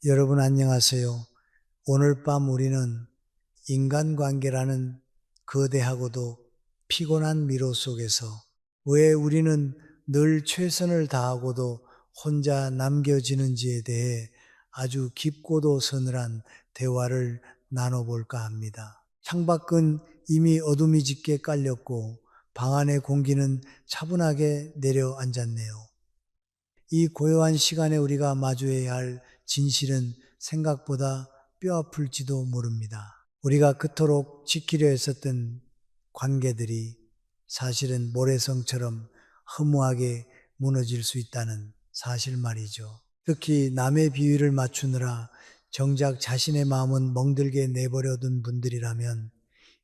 여러분 안녕하세요. 오늘 밤 우리는 인간관계라는 거대하고도 피곤한 미로 속에서 왜 우리는 늘 최선을 다하고도 혼자 남겨지는지에 대해 아주 깊고도 서늘한 대화를 나눠볼까 합니다. 창밖은 이미 어둠이 짙게 깔렸고 방 안의 공기는 차분하게 내려앉았네요. 이 고요한 시간에 우리가 마주해야 할 진실은 생각보다 뼈아플지도 모릅니다. 우리가 그토록 지키려 했었던 관계들이 사실은 모래성처럼 허무하게 무너질 수 있다는 사실 말이죠. 특히 남의 비위를 맞추느라 정작 자신의 마음은 멍들게 내버려둔 분들이라면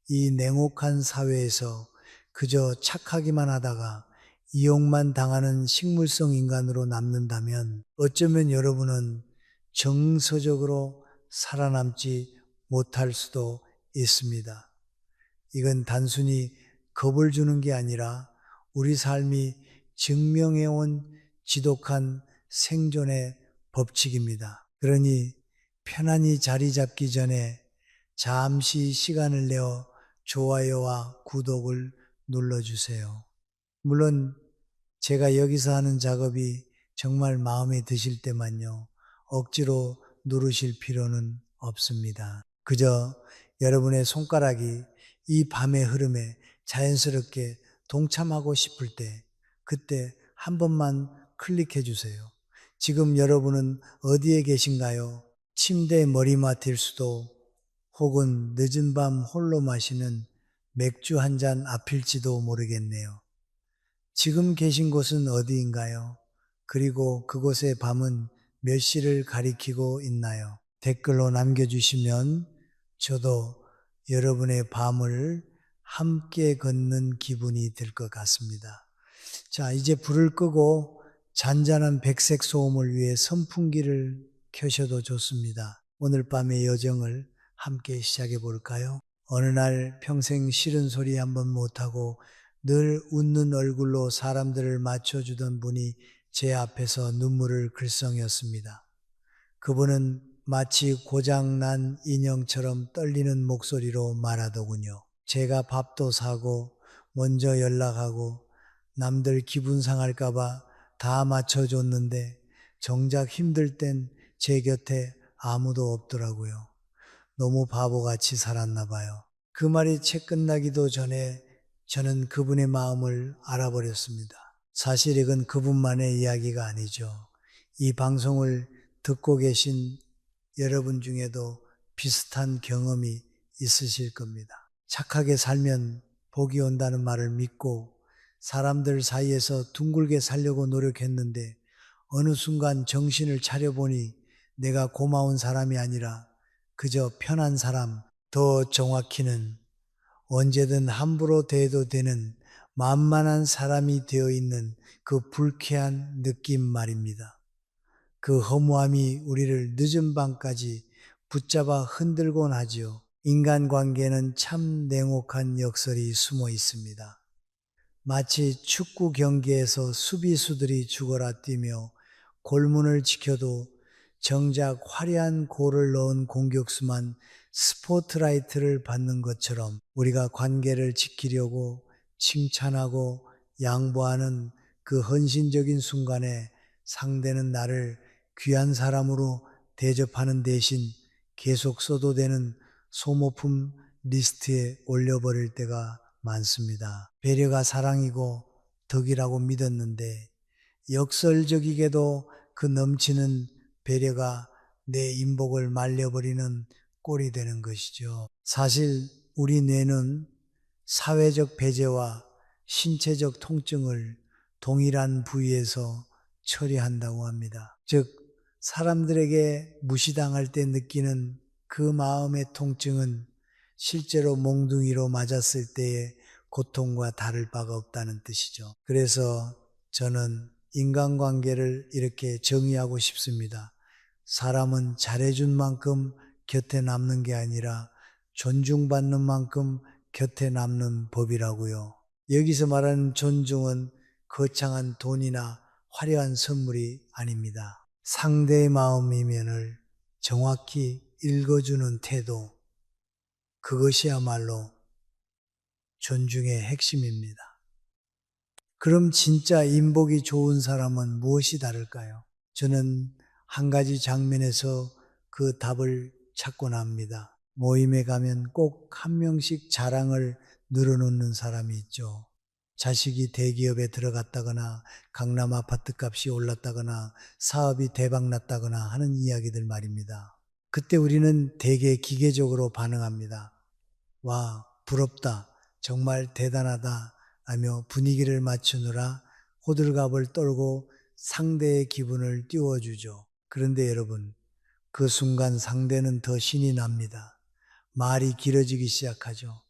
이 냉혹한 사회에서 그저 착하기만 하다가 이용만 당하는 식물성 인간으로 남는다면 어쩌면 여러분은 정서적으로 살아남지 못할 수도 있습니다. 이건 단순히 겁을 주는 게 아니라 우리 삶이 증명해온 지독한 생존의 법칙입니다. 그러니 편안히 자리 잡기 전에 잠시 시간을 내어 좋아요와 구독을 눌러주세요. 물론 제가 여기서 하는 작업이 정말 마음에 드실 때만요. 억지로 누르실 필요는 없습니다. 그저 여러분의 손가락이 이 밤의 흐름에 자연스럽게 동참하고 싶을 때, 그때 한 번만 클릭해 주세요. 지금 여러분은 어디에 계신가요? 침대 머리맡일 수도, 혹은 늦은 밤 홀로 마시는 맥주 한 잔 앞일지도 모르겠네요. 지금 계신 곳은 어디인가요? 그리고 그곳의 밤은 몇 시를 가리키고 있나요? 댓글로 남겨주시면 저도 여러분의 밤을 함께 걷는 기분이 들 것 같습니다. 자, 이제 불을 끄고 잔잔한 백색 소음을 위해 선풍기를 켜셔도 좋습니다. 오늘 밤의 여정을 함께 시작해 볼까요? 어느 날 평생 싫은 소리 한번 못하고 늘 웃는 얼굴로 사람들을 맞춰주던 분이 제 앞에서 눈물을 글썽였습니다. 그분은 마치 고장난 인형처럼 떨리는 목소리로 말하더군요. 제가 밥도 사고 먼저 연락하고 남들 기분 상할까봐 다 맞춰줬는데 정작 힘들 땐 제 곁에 아무도 없더라고요. 너무 바보같이 살았나 봐요. 그 말이 채 끝나기도 전에 저는 그분의 마음을 알아버렸습니다. 사실 이건 그분만의 이야기가 아니죠. 이 방송을 듣고 계신 여러분 중에도 비슷한 경험이 있으실 겁니다. 착하게 살면 복이 온다는 말을 믿고 사람들 사이에서 둥글게 살려고 노력했는데 어느 순간 정신을 차려보니 내가 고마운 사람이 아니라 그저 편한 사람, 더 정확히는 언제든 함부로 대해도 되는 만만한 사람이 되어 있는 그 불쾌한 느낌 말입니다. 그 허무함이 우리를 늦은 밤까지 붙잡아 흔들곤 하지요. 인간관계는 참 냉혹한 역설이 숨어 있습니다. 마치 축구 경기에서 수비수들이 죽어라 뛰며 골문을 지켜도 정작 화려한 골을 넣은 공격수만 스포트라이트를 받는 것처럼 우리가 관계를 지키려고 칭찬하고 양보하는 그 헌신적인 순간에 상대는 나를 귀한 사람으로 대접하는 대신 계속 써도 되는 소모품 리스트에 올려버릴 때가 많습니다. 배려가 사랑이고 덕이라고 믿었는데 역설적이게도 그 넘치는 배려가 내 인복을 말려버리는 꼴이 되는 것이죠. 사실 우리 뇌는 사회적 배제와 신체적 통증을 동일한 부위에서 처리한다고 합니다. 즉, 사람들에게 무시당할 때 느끼는 그 마음의 통증은 실제로 몽둥이로 맞았을 때의 고통과 다를 바가 없다는 뜻이죠. 그래서 저는 인간관계를 이렇게 정의하고 싶습니다. 사람은 잘해준 만큼 곁에 남는 게 아니라 존중받는 만큼 곁에 남는 법이라고요. 여기서 말하는 존중은 거창한 돈이나 화려한 선물이 아닙니다. 상대의 마음이면을 정확히 읽어주는 태도, 그것이야말로 존중의 핵심입니다. 그럼 진짜 인복이 좋은 사람은 무엇이 다를까요? 저는 한 가지 장면에서 그 답을 찾곤 합니다. 모임에 가면 꼭 한 명씩 자랑을 늘어놓는 사람이 있죠. 자식이 대기업에 들어갔다거나 강남 아파트 값이 올랐다거나 사업이 대박났다거나 하는 이야기들 말입니다. 그때 우리는 되게 기계적으로 반응합니다. 와, 부럽다. 정말 대단하다. 하며 분위기를 맞추느라 호들갑을 떨고 상대의 기분을 띄워주죠. 그런데 여러분, 그 순간 상대는 더 신이 납니다. 말이 길어지기 시작하죠.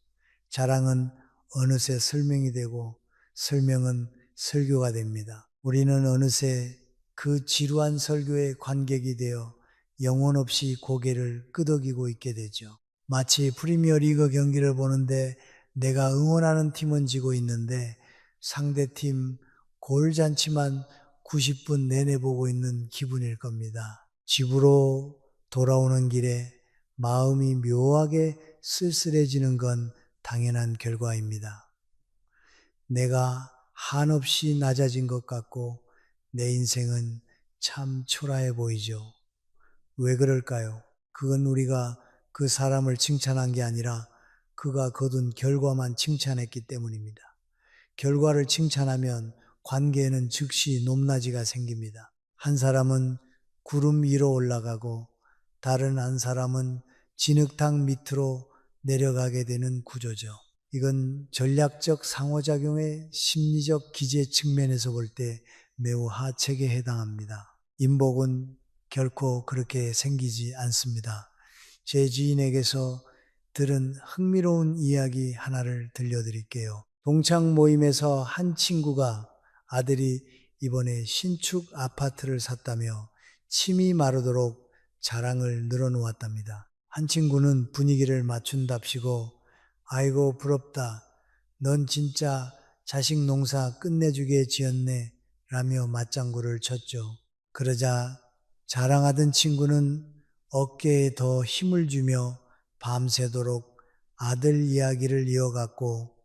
자랑은 어느새 설명이 되고 설명은 설교가 됩니다. 우리는 어느새 그 지루한 설교의 관객이 되어 영혼 없이 고개를 끄덕이고 있게 되죠. 마치 프리미어리그 경기를 보는데 내가 응원하는 팀은 지고 있는데 상대팀 골잔치만 90분 내내 보고 있는 기분일 겁니다. 집으로 돌아오는 길에 마음이 묘하게 쓸쓸해지는 건 당연한 결과입니다. 내가 한없이 낮아진 것 같고 내 인생은 참 초라해 보이죠. 왜 그럴까요? 그건 우리가 그 사람을 칭찬한 게 아니라 그가 거둔 결과만 칭찬했기 때문입니다. 결과를 칭찬하면 관계에는 즉시 높낮이가 생깁니다. 한 사람은 구름 위로 올라가고 다른 한 사람은 진흙탕 밑으로 내려가게 되는 구조죠. 이건 전략적 상호작용의 심리적 기제 측면에서 볼 때 매우 하책에 해당합니다. 인복은 결코 그렇게 생기지 않습니다. 제 지인에게서 들은 흥미로운 이야기 하나를 들려드릴게요. 동창 모임에서 한 친구가 아들이 이번에 신축 아파트를 샀다며 침이 마르도록 자랑을 늘어놓았답니다. 한 친구는 분위기를 맞춘답시고 아이고 부럽다. 넌 진짜 자식 농사 끝내주게 지었네 라며 맞장구를 쳤죠. 그러자 자랑하던 친구는 어깨에 더 힘을 주며 밤새도록 아들 이야기를 이어갔고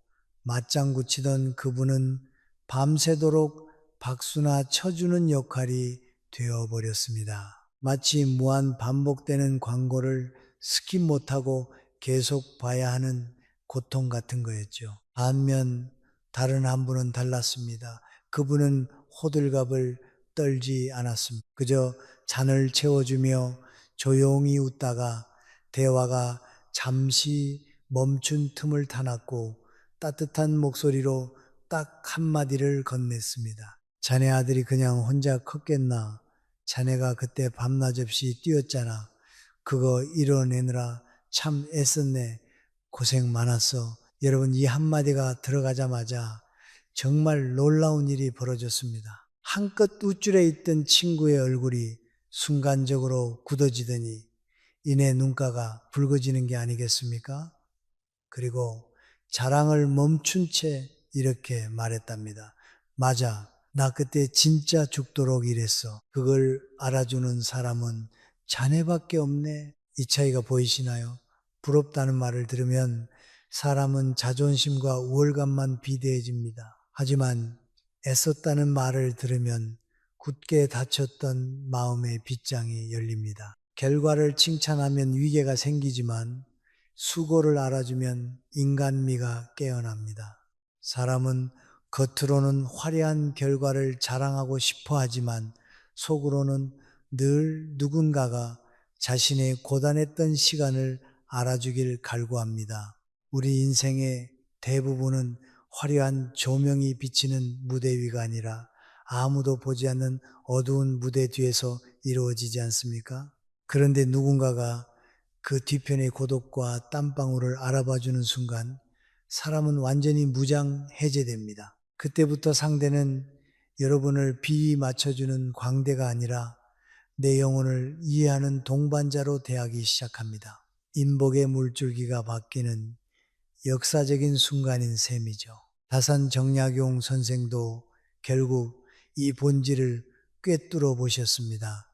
맞장구 치던 그분은 밤새도록 박수나 쳐주는 역할이 되어버렸습니다. 마치 무한 반복되는 광고를 스킵 못하고 계속 봐야 하는 고통 같은 거였죠. 반면 다른 한 분은 달랐습니다. 그분은 호들갑을 떨지 않았습니다. 그저 잔을 채워주며 조용히 웃다가 대화가 잠시 멈춘 틈을 타놨고 따뜻한 목소리로 딱 한마디를 건넸습니다. 자네 아들이 그냥 혼자 컸겠나? 자네가 그때 밤낮 없이 뛰었잖아. 그거 이뤄내느라 참 애썼네. 고생 많았어. 여러분, 이 한마디가 들어가자마자 정말 놀라운 일이 벌어졌습니다. 한껏 우쭐해 있던 친구의 얼굴이 순간적으로 굳어지더니 이내 눈가가 붉어지는 게 아니겠습니까? 그리고 자랑을 멈춘 채 이렇게 말했답니다. 맞아. 나 그때 진짜 죽도록 일했어. 그걸 알아주는 사람은 자네밖에 없네. 이 차이가 보이시나요? 부럽다는 말을 들으면 사람은 자존심과 우월감만 비대해집니다. 하지만 애썼다는 말을 들으면 굳게 닫혔던 마음의 빗장이 열립니다. 결과를 칭찬하면 위계가 생기지만 수고를 알아주면 인간미가 깨어납니다. 사람은 겉으로는 화려한 결과를 자랑하고 싶어 하지만 속으로는 늘 누군가가 자신의 고단했던 시간을 알아주길 갈구합니다. 우리 인생의 대부분은 화려한 조명이 비치는 무대 위가 아니라 아무도 보지 않는 어두운 무대 뒤에서 이루어지지 않습니까? 그런데 누군가가 그 뒤편의 고독과 땀방울을 알아봐주는 순간 사람은 완전히 무장 해제됩니다. 그때부터 상대는 여러분을 비위 맞춰주는 광대가 아니라 내 영혼을 이해하는 동반자로 대하기 시작합니다. 인복의 물줄기가 바뀌는 역사적인 순간인 셈이죠. 다산 정약용 선생도 결국 이 본질을 꿰뚫어 보셨습니다.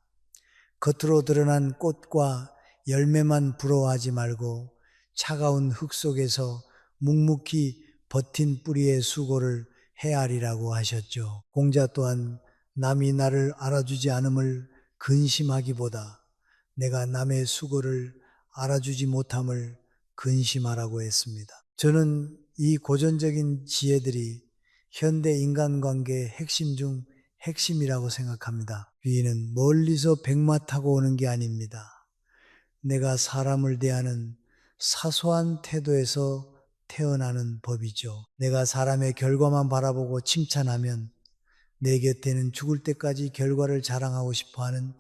겉으로 드러난 꽃과 열매만 부러워하지 말고 차가운 흙 속에서 묵묵히 버틴 뿌리의 수고를 헤아리라고 하셨죠. 공자 또한 남이 나를 알아주지 않음을 근심하기보다 내가 남의 수고를 알아주지 못함을 근심하라고 했습니다. 저는 이 고전적인 지혜들이 현대 인간관계의 핵심 중 핵심이라고 생각합니다. 귀인은 멀리서 백마 타고 오는 게 아닙니다. 내가 사람을 대하는 사소한 태도에서 태어나는 법이죠. 내가 사람의 결과만 바라보고 칭찬하면 내 곁에는 죽을 때까지 결과를 자랑하고 싶어하는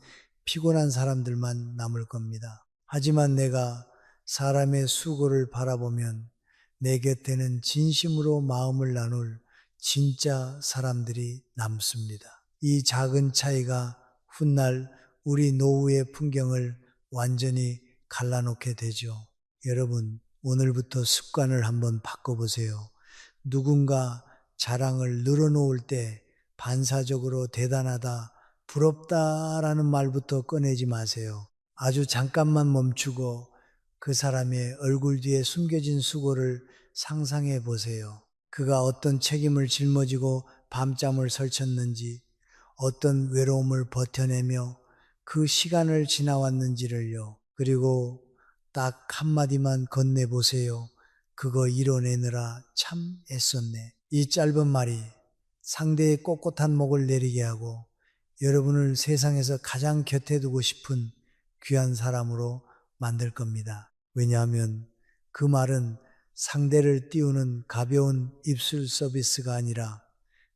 피곤한 사람들만 남을 겁니다. 하지만 내가 사람의 수고를 바라보면 내 곁에는 진심으로 마음을 나눌 진짜 사람들이 남습니다. 이 작은 차이가 훗날 우리 노후의 풍경을 완전히 갈라놓게 되죠. 여러분, 오늘부터 습관을 한번 바꿔보세요. 누군가 자랑을 늘어놓을 때 반사적으로 대단하다, 부럽다라는 말부터 꺼내지 마세요. 아주 잠깐만 멈추고 그 사람의 얼굴 뒤에 숨겨진 수고를 상상해 보세요. 그가 어떤 책임을 짊어지고 밤잠을 설쳤는지, 어떤 외로움을 버텨내며 그 시간을 지나왔는지를요. 그리고 딱 한마디만 건네보세요. 그거 이뤄내느라 참 애썼네. 이 짧은 말이 상대의 꼿꼿한 목을 내리게 하고 여러분을 세상에서 가장 곁에 두고 싶은 귀한 사람으로 만들 겁니다. 왜냐하면 그 말은 상대를 띄우는 가벼운 입술 서비스가 아니라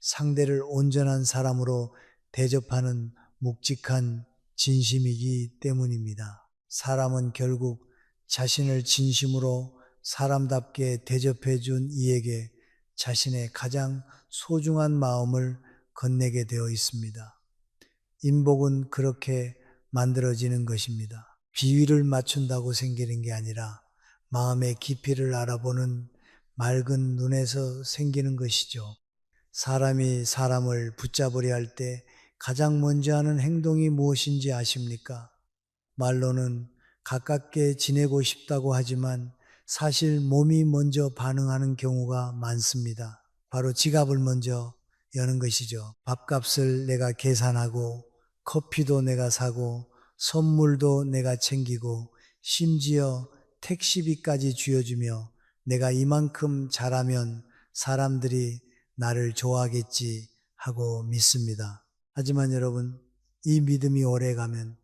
상대를 온전한 사람으로 대접하는 묵직한 진심이기 때문입니다. 사람은 결국 자신을 진심으로 사람답게 대접해 준 이에게 자신의 가장 소중한 마음을 건네게 되어 있습니다. 인복은 그렇게 만들어지는 것입니다. 비위를 맞춘다고 생기는 게 아니라 마음의 깊이를 알아보는 맑은 눈에서 생기는 것이죠. 사람이 사람을 붙잡으려 할 때 가장 먼저 하는 행동이 무엇인지 아십니까? 말로는 가깝게 지내고 싶다고 하지만 사실 몸이 먼저 반응하는 경우가 많습니다. 바로 지갑을 먼저 여는 것이죠. 밥값을 내가 계산하고 커피도 내가 사고 선물도 내가 챙기고 심지어 택시비까지 쥐어주며 내가 이만큼 잘하면 사람들이 나를 좋아하겠지 하고 믿습니다. 하지만 여러분, 이 믿음이 오래가면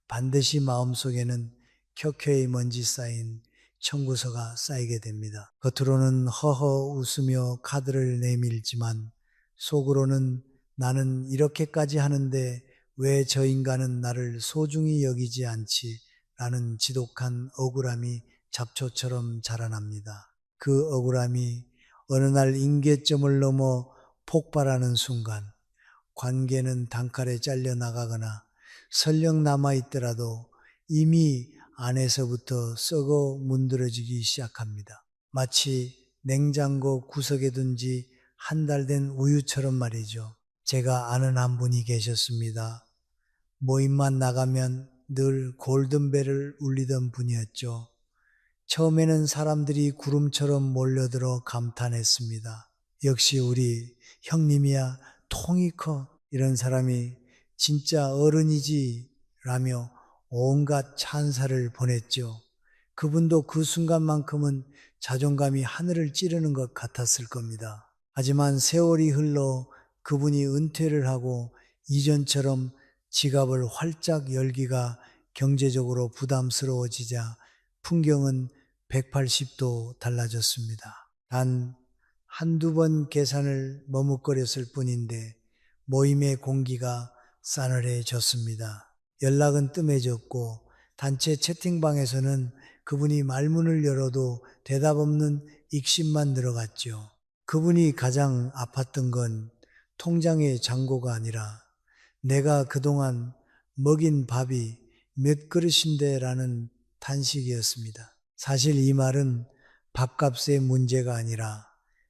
반드시 마음속에는 켜켜이 먼지 쌓인 청구서가 쌓이게 됩니다. 겉으로는 허허 웃으며 카드를 내밀지만 속으로는 나는 이렇게까지 하는데 왜 저 인간은 나를 소중히 여기지 않지? 라는 지독한 억울함이 잡초처럼 자라납니다. 그 억울함이 어느 날 임계점을 넘어 폭발하는 순간 관계는 단칼에 잘려나가거나 설령 남아있더라도 이미 안에서부터 썩어 문드러지기 시작합니다. 마치 냉장고 구석에 둔 지 한 달 된 우유처럼 말이죠. 제가 아는 한 분이 계셨습니다. 모임만 나가면 늘 골든벨을 울리던 분이었죠. 처음에는 사람들이 구름처럼 몰려들어 감탄했습니다. 역시 우리 형님이야 통이 커. 이런 사람이 진짜 어른이지 라며 온갖 찬사를 보냈죠. 그분도 그 순간만큼은 자존감이 하늘을 찌르는 것 같았을 겁니다. 하지만 세월이 흘러 그분이 은퇴를 하고 이전처럼 지갑을 활짝 열기가 경제적으로 부담스러워지자 풍경은 180도 달라졌습니다. 단 한두 번 계산을 머뭇거렸을 뿐인데 모임의 공기가 싸늘해졌습니다. 연락은 뜸해졌고 단체 채팅방에서는 그분이 말문을 열어도 대답 없는 익십만 늘어갔죠. 그분이 가장 아팠던 건 통장의 잔고가 아니라 내가 그동안 먹인 밥이 몇 그릇인데 라는 탄식이었습니다. 사실 이 말은 밥값의 문제가 아니라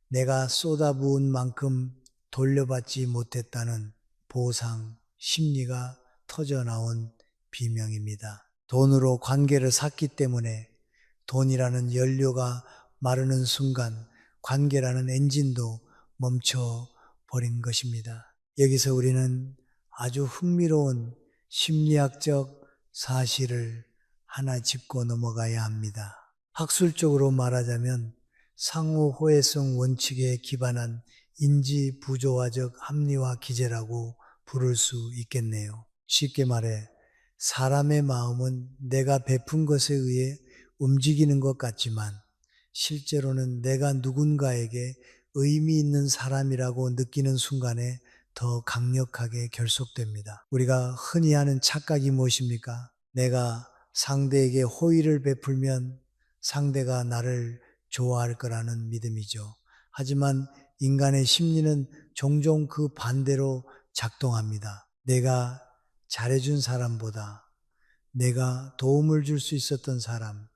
내가 쏟아부은 만큼 돌려받지 못했다는 보상, 심리가 터져나온 비명입니다. 돈으로 관계를 샀기 때문에 돈이라는 연료가 마르는 순간 관계라는 엔진도 멈춰 버린 것입니다. 여기서 우리는 아주 흥미로운 심리학적 사실을 하나 짚고 넘어가야 합니다. 학술적으로 말하자면 상호 호혜성 원칙에 기반한 인지 부조화적 합리화 기제라고 부를 수 있겠네요. 쉽게 말해 사람의 마음은 내가 베푼 것에 의해 움직이는 것 같지만 실제로는 내가 누군가에게 의미 있는 사람이라고 느끼는 순간에 더 강력하게 결속됩니다. 우리가 흔히 하는 착각이 무엇입니까? 내가 상대에게 호의를 베풀면 상대가 나를 좋아할 거라는 믿음이죠. 하지만 인간의 심리는 종종 그 반대로 작동합니다. 내가 잘해준 사람보다 내가 도움을 줄 수 있었던 사람,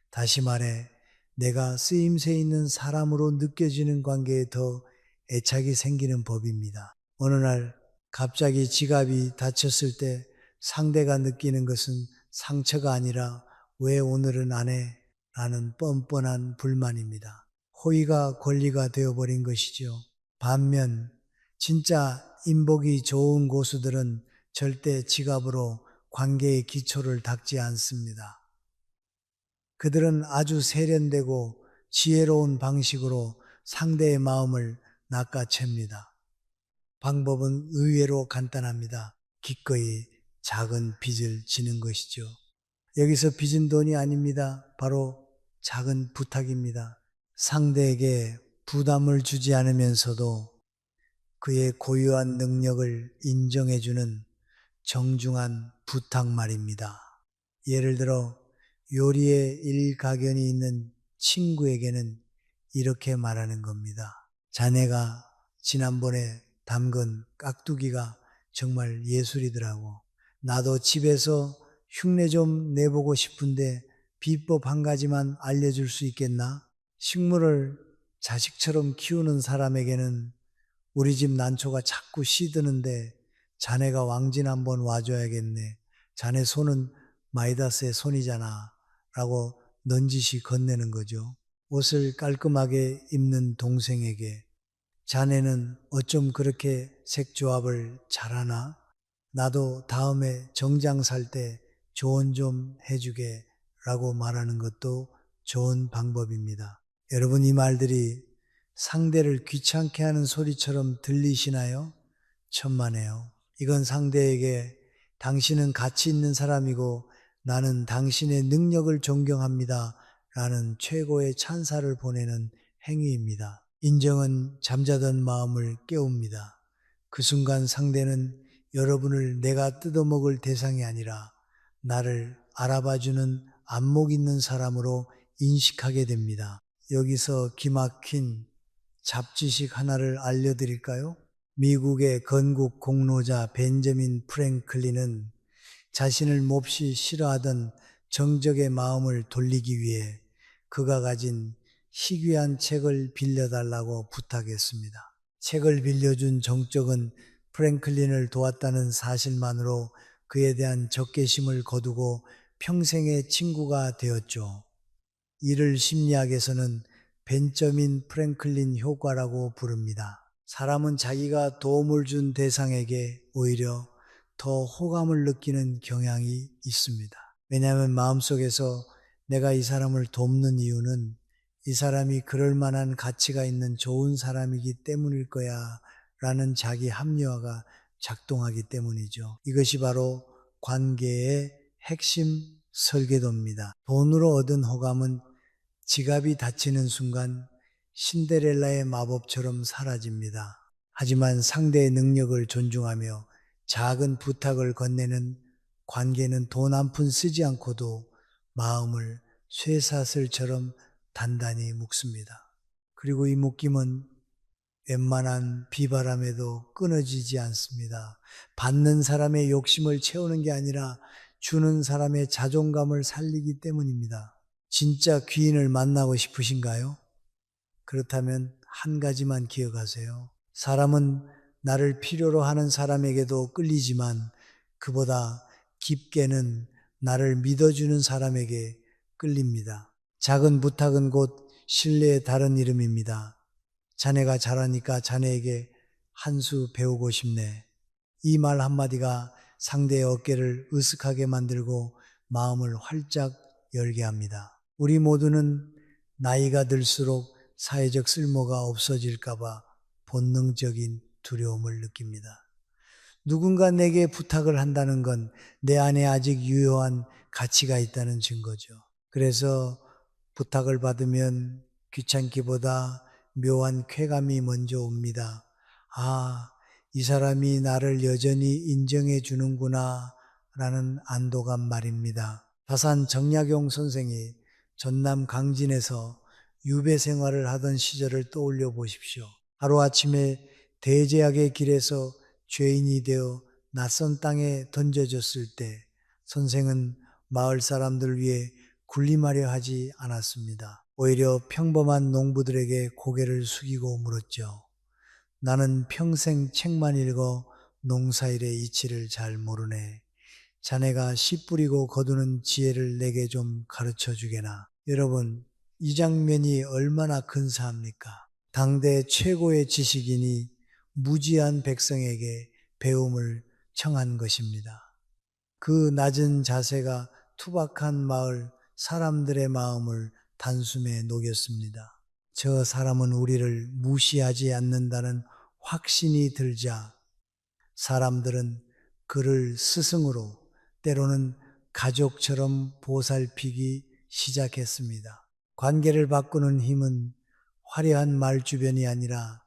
다시 말해 내가 쓰임새 있는 사람으로 느껴지는 관계에 더 애착이 생기는 법입니다. 어느 날 갑자기 지갑이 닫혔을 때 상대가 느끼는 것은 상처가 아니라 왜 오늘은 안 해? 라는 뻔뻔한 불만입니다. 호의가 권리가 되어버린 것이죠. 반면 진짜 인복이 좋은 고수들은 절대 지갑으로 관계의 기초를 닦지 않습니다. 그들은 아주 세련되고 지혜로운 방식으로 상대의 마음을 낚아챕니다. 방법은 의외로 간단합니다. 기꺼이 작은 빚을 지는 것이죠. 여기서 빚은 돈이 아닙니다. 바로 작은 부탁입니다. 상대에게 부담을 주지 않으면서도 그의 고유한 능력을 인정해주는 정중한 부탁 말입니다. 예를 들어 요리에 일가견이 있는 친구에게는 이렇게 말하는 겁니다. 자네가 지난번에 담근 깍두기가 정말 예술이더라고. 나도 집에서 흉내 좀 내보고 싶은데 비법 한 가지만 알려줄 수 있겠나? 식물을 자식처럼 키우는 사람에게는 우리 집 난초가 자꾸 시드는데 자네가 왕진 한번 와줘야겠네. 자네 손은 마이다스의 손이잖아. 라고 넌지시 건네는 거죠. 옷을 깔끔하게 입는 동생에게 자네는 어쩜 그렇게 색조합을 잘하나? 나도 다음에 정장 살 때 조언 좀 해주게 라고 말하는 것도 좋은 방법입니다. 여러분 이 말들이 상대를 귀찮게 하는 소리처럼 들리시나요? 천만에요. 이건 상대에게 당신은 가치 있는 사람이고 나는 당신의 능력을 존경합니다. 라는 최고의 찬사를 보내는 행위입니다. 인정은 잠자던 마음을 깨웁니다. 그 순간 상대는 여러분을 내가 뜯어먹을 대상이 아니라 나를 알아봐주는 안목 있는 사람으로 인식하게 됩니다. 여기서 기막힌 잡지식 하나를 알려드릴까요? 미국의 건국 공로자 벤저민 프랭클린은 자신을 몹시 싫어하던 정적의 마음을 돌리기 위해 그가 가진 희귀한 책을 빌려달라고 부탁했습니다. 책을 빌려준 정적은 프랭클린을 도왔다는 사실만으로 그에 대한 적개심을 거두고 평생의 친구가 되었죠. 이를 심리학에서는 벤저민 프랭클린 효과라고 부릅니다. 사람은 자기가 도움을 준 대상에게 오히려 더 호감을 느끼는 경향이 있습니다. 왜냐하면 마음속에서 내가 이 사람을 돕는 이유는 이 사람이 그럴 만한 가치가 있는 좋은 사람이기 때문일 거야 라는 자기 합리화가 작동하기 때문이죠. 이것이 바로 관계의 핵심 설계도입니다. 돈으로 얻은 호감은 지갑이 닫히는 순간 신데렐라의 마법처럼 사라집니다. 하지만 상대의 능력을 존중하며 작은 부탁을 건네는 관계는 돈 한 푼 쓰지 않고도 마음을 쇠사슬처럼 단단히 묶습니다. 그리고 이 묶임은 웬만한 비바람에도 끊어지지 않습니다. 받는 사람의 욕심을 채우는 게 아니라 주는 사람의 자존감을 살리기 때문입니다. 진짜 귀인을 만나고 싶으신가요? 그렇다면 한 가지만 기억하세요. 사람은 나를 필요로 하는 사람에게도 끌리지만 그보다 깊게는 나를 믿어주는 사람에게 끌립니다. 작은 부탁은 곧 신뢰의 다른 이름입니다. 자네가 잘하니까 자네에게 한 수 배우고 싶네. 이 말 한마디가 상대의 어깨를 으쓱하게 만들고 마음을 활짝 열게 합니다. 우리 모두는 나이가 들수록 사회적 쓸모가 없어질까봐 본능적인 두려움을 느낍니다. 누군가 내게 부탁을 한다는 건 내 안에 아직 유효한 가치가 있다는 증거죠. 그래서 부탁을 받으면 귀찮기보다 묘한 쾌감이 먼저 옵니다. 아, 이 사람이 나를 여전히 인정해 주는구나 라는 안도감 말입니다. 다산 정약용 선생이 전남 강진에서 유배 생활을 하던 시절을 떠올려 보십시오. 하루아침에 대제학의 길에서 죄인이 되어 낯선 땅에 던져졌을 때 선생은 마을 사람들 위해 군림하려 하지 않았습니다. 오히려 평범한 농부들에게 고개를 숙이고 물었죠. 나는 평생 책만 읽어 농사일의 이치를 잘 모르네. 자네가 씨 뿌리고 거두는 지혜를 내게 좀 가르쳐 주게나. 여러분, 이 장면이 얼마나 근사합니까? 당대 최고의 지식인이 무지한 백성에게 배움을 청한 것입니다. 그 낮은 자세가 투박한 마을 사람들의 마음을 단숨에 녹였습니다. 저 사람은 우리를 무시하지 않는다는 확신이 들자 사람들은 그를 스승으로 때로는 가족처럼 보살피기 시작했습니다. 관계를 바꾸는 힘은 화려한 말주변이 아니라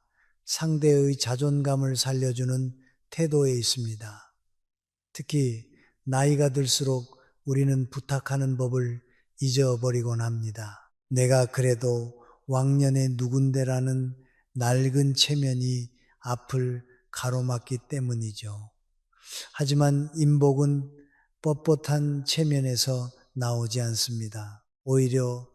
상대의 자존감을 살려주는 태도에 있습니다. 특히 나이가 들수록 우리는 부탁하는 법을 잊어버리곤 합니다. 내가 그래도 왕년의 누군데라는 낡은 체면이 앞을 가로막기 때문이죠. 하지만 인복은 뻣뻣한 체면에서 나오지 않습니다. 오히려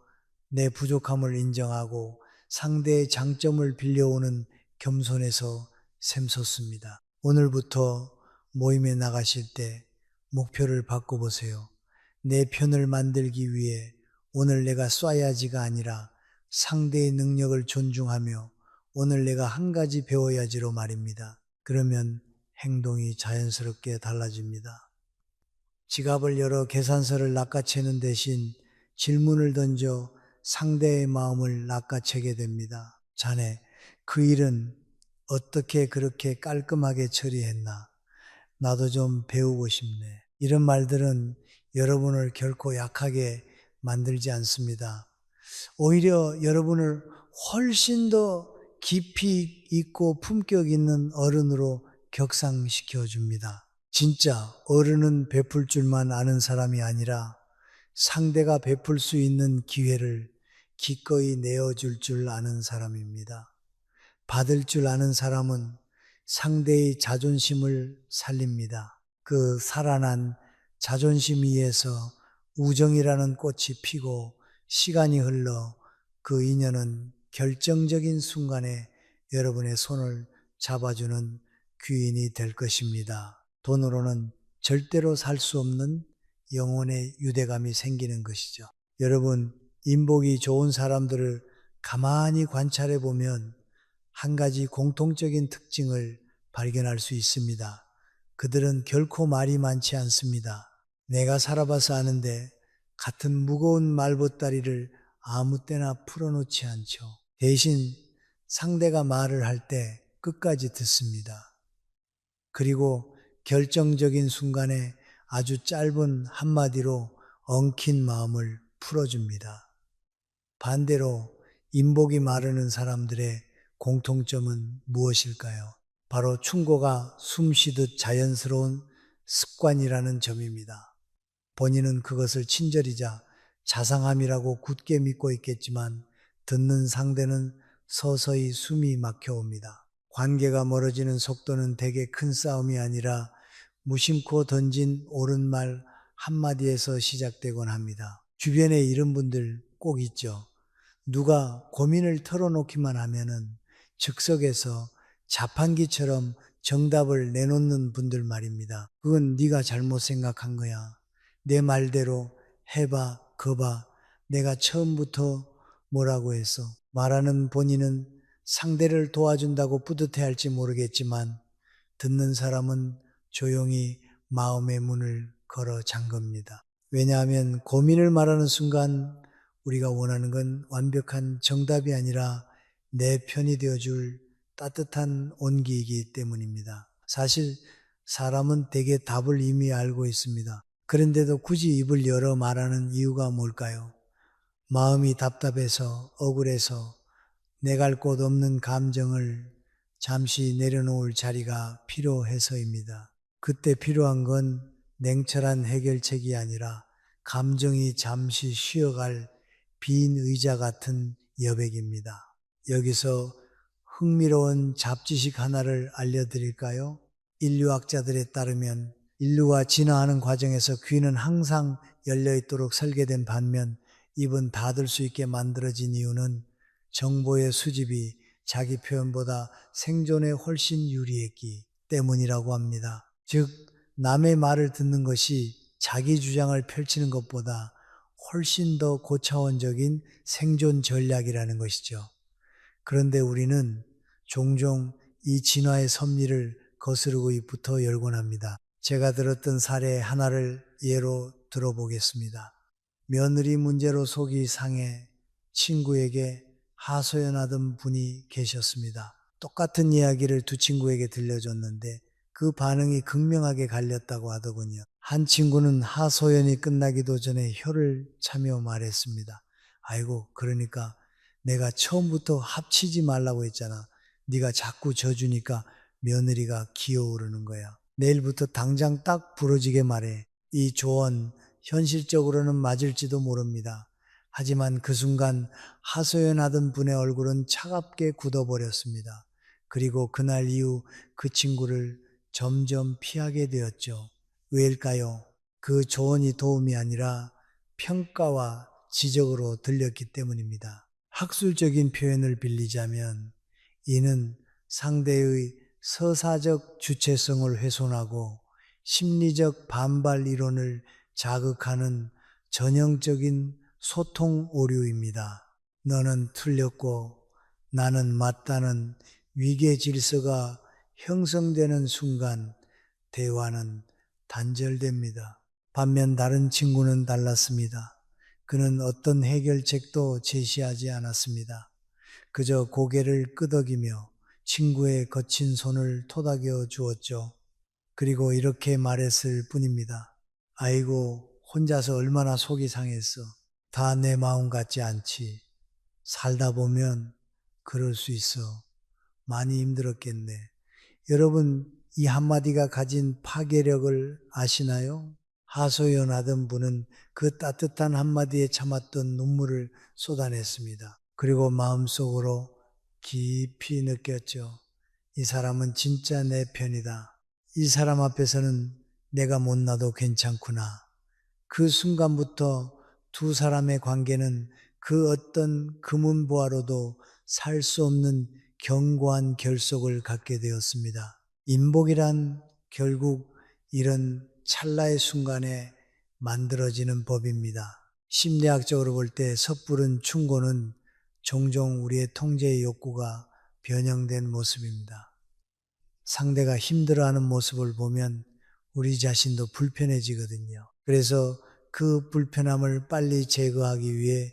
내 부족함을 인정하고 상대의 장점을 빌려오는 겸손에서 샘솟습니다. 오늘부터 모임에 나가실 때 목표를 바꿔보세요. 내 편을 만들기 위해 오늘 내가 쏴야지가 아니라 상대의 능력을 존중하며 오늘 내가 한 가지 배워야지로 말입니다. 그러면 행동이 자연스럽게 달라집니다. 지갑을 열어 계산서를 낚아채는 대신 질문을 던져 상대의 마음을 낚아채게 됩니다. 자네, 그 일은 어떻게 그렇게 깔끔하게 처리했나? 나도 좀 배우고 싶네. 이런 말들은 여러분을 결코 약하게 만들지 않습니다. 오히려 여러분을 훨씬 더 깊이 있고 품격 있는 어른으로 격상시켜 줍니다. 진짜 어른은 베풀 줄만 아는 사람이 아니라 상대가 베풀 수 있는 기회를 기꺼이 내어줄 줄 아는 사람입니다. 받을 줄 아는 사람은 상대의 자존심을 살립니다. 그 살아난 자존심 위에서 우정이라는 꽃이 피고 시간이 흘러 그 인연은 결정적인 순간에 여러분의 손을 잡아주는 귀인이 될 것입니다. 돈으로는 절대로 살 수 없는 영혼의 유대감이 생기는 것이죠. 여러분, 인복이 좋은 사람들을 가만히 관찰해 보면 한 가지 공통적인 특징을 발견할 수 있습니다. 그들은 결코 말이 많지 않습니다. 내가 살아봐서 아는데 같은 무거운 말보따리를 아무 때나 풀어놓지 않죠. 대신 상대가 말을 할 때 끝까지 듣습니다. 그리고 결정적인 순간에 아주 짧은 한마디로 엉킨 마음을 풀어줍니다. 반대로 인복이 마르는 사람들의 공통점은 무엇일까요? 바로 충고가 숨쉬듯 자연스러운 습관이라는 점입니다. 본인은 그것을 친절이자 자상함이라고 굳게 믿고 있겠지만 듣는 상대는 서서히 숨이 막혀옵니다. 관계가 멀어지는 속도는 대개 큰 싸움이 아니라 무심코 던진 옳은 말 한마디에서 시작되곤 합니다. 주변에 이런 분들 꼭 있죠. 누가 고민을 털어놓기만 하면은 즉석에서 자판기처럼 정답을 내놓는 분들 말입니다. 그건 네가 잘못 생각한 거야. 내 말대로 해봐, 거봐. 내가 처음부터 뭐라고 했어. 말하는 본인은 상대를 도와준다고 뿌듯해할지 모르겠지만 듣는 사람은 조용히 마음의 문을 걸어 잠깁니다. 왜냐하면 고민을 말하는 순간 우리가 원하는 건 완벽한 정답이 아니라 내 편이 되어줄 따뜻한 온기이기 때문입니다. 사실 사람은 대개 답을 이미 알고 있습니다. 그런데도 굳이 입을 열어 말하는 이유가 뭘까요? 마음이 답답해서 억울해서 내갈 곳 없는 감정을 잠시 내려놓을 자리가 필요해서입니다. 그때 필요한 건 냉철한 해결책이 아니라 감정이 잠시 쉬어갈 빈 의자 같은 여백입니다. 여기서 흥미로운 잡지식 하나를 알려드릴까요? 인류학자들에 따르면 인류가 진화하는 과정에서 귀는 항상 열려있도록 설계된 반면 입은 닫을 수 있게 만들어진 이유는 정보의 수집이 자기 표현보다 생존에 훨씬 유리했기 때문이라고 합니다. 즉, 남의 말을 듣는 것이 자기 주장을 펼치는 것보다 훨씬 더 고차원적인 생존 전략이라는 것이죠. 그런데 우리는 종종 이 진화의 섭리를 거스르고부터 열곤 합니다. 제가 들었던 사례 하나를 예로 들어보겠습니다. 며느리 문제로 속이 상해 친구에게 하소연하던 분이 계셨습니다. 똑같은 이야기를 두 친구에게 들려줬는데 그 반응이 극명하게 갈렸다고 하더군요. 한 친구는 하소연이 끝나기도 전에 혀를 차며 말했습니다. 아이고, 그러니까 내가 처음부터 합치지 말라고 했잖아. 네가 자꾸 져주니까 며느리가 기어오르는 거야. 내일부터 당장 딱 부러지게 말해. 이 조언 현실적으로는 맞을지도 모릅니다. 하지만 그 순간 하소연하던 분의 얼굴은 차갑게 굳어버렸습니다. 그리고 그날 이후 그 친구를 점점 피하게 되었죠. 왜일까요? 그 조언이 도움이 아니라 평가와 지적으로 들렸기 때문입니다. 학술적인 표현을 빌리자면 이는 상대의 서사적 주체성을 훼손하고 심리적 반발 이론을 자극하는 전형적인 소통 오류입니다. 너는 틀렸고 나는 맞다는 위계 질서가 형성되는 순간 대화는 단절됩니다. 반면 다른 친구는 달랐습니다. 그는 어떤 해결책도 제시하지 않았습니다. 그저 고개를 끄덕이며 친구의 거친 손을 토닥여 주었죠. 그리고 이렇게 말했을 뿐입니다. 아이고, 혼자서 얼마나 속이 상했어. 다 내 마음 같지 않지. 살다 보면 그럴 수 있어. 많이 힘들었겠네. 여러분, 이 한마디가 가진 파괴력을 아시나요? 하소연하던 분은 그 따뜻한 한마디에 참았던 눈물을 쏟아냈습니다. 그리고 마음속으로 깊이 느꼈죠. 이 사람은 진짜 내 편이다. 이 사람 앞에서는 내가 못나도 괜찮구나. 그 순간부터 두 사람의 관계는 그 어떤 금은보화로도 살 수 없는 견고한 결속을 갖게 되었습니다. 인복이란 결국 이런 찰나의 순간에 만들어지는 법입니다. 심리학적으로 볼 때 섣부른 충고는 종종 우리의 통제의 욕구가 변형된 모습입니다. 상대가 힘들어하는 모습을 보면 우리 자신도 불편해지거든요. 그래서 그 불편함을 빨리 제거하기 위해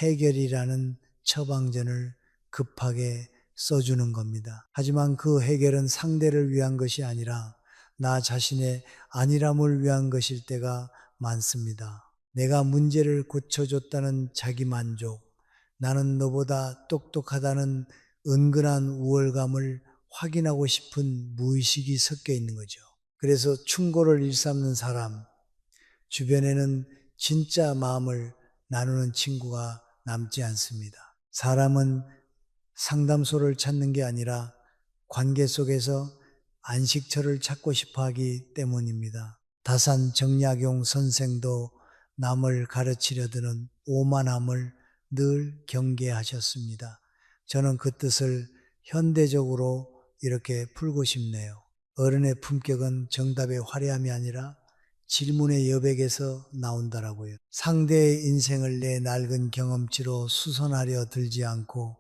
해결이라는 처방전을 급하게 써주는 겁니다. 하지만 그 해결은 상대를 위한 것이 아니라 나 자신의 안일함을 위한 것일 때가 많습니다. 내가 문제를 고쳐줬다는 자기만족, 나는 너보다 똑똑하다는 은근한 우월감을 확인하고 싶은 무의식이 섞여 있는 거죠. 그래서 충고를 일삼는 사람, 주변에는 진짜 마음을 나누는 친구가 남지 않습니다. 사람은 상담소를 찾는 게 아니라 관계 속에서 안식처를 찾고 싶어 하기 때문입니다. 다산 정약용 선생도 남을 가르치려 드는 오만함을 늘 경계하셨습니다. 저는 그 뜻을 현대적으로 이렇게 풀고 싶네요. 어른의 품격은 정답의 화려함이 아니라 질문의 여백에서 나온다라고요. 상대의 인생을 내 낡은 경험치로 수선하려 들지 않고